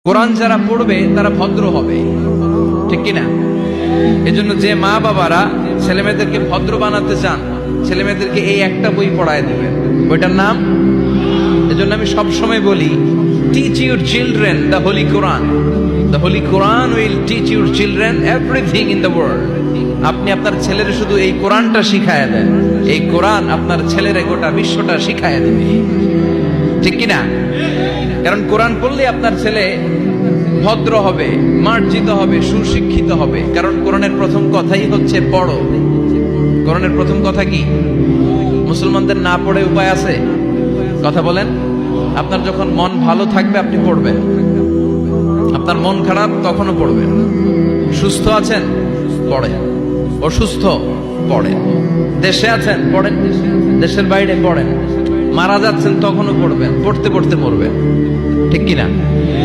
কোরআন যারা পড়বে তারা ভদ্র হবে, ঠিক কিনা? এজন্য যে মা বাবারা ছেলেমেয়েদেরকে ভদ্র বানাতে চান, ছেলেমেয়েদেরকে এই একটা বই পড়ায় দেবেন, বইটার নাম, এজন্য আমি সবসময় বলি, teach your children the Holi Quran. The Holi Quran will teach your children everything in the world. আপনি আপনার ছেলের শুধু এই কোরআনটা শিখায় দেন, এই কোরআন আপনার ছেলের গোটা বিশ্বটা শিখায় দেবে, ঠিক কিনা? কারণ কোরআন পড়লে আপনার ছেলে ভদ্র হবে, মার্জিত হবে, সুশিক্ষিত হবে। কারণ কোরআনের প্রথম কথাই হচ্ছে পড়ো। কোরআনের প্রথম কথা কি? মুসলমানদের না পড়ে উপায় আছে? কথা বলেন। আপনার যখন মন ভালো থাকবে আপনি পড়বেন, আপনার মন খারাপ তখনও পড়বেন। সুস্থ আছেন পড়েন, অসুস্থ পড়েন, দেশে আছেন পড়েন, দেশের বাইরে পড়েন, মারা যাচ্ছেন তখনও পড়বেন, পড়তে পড়তে মরবেন, ঠিক কিনা?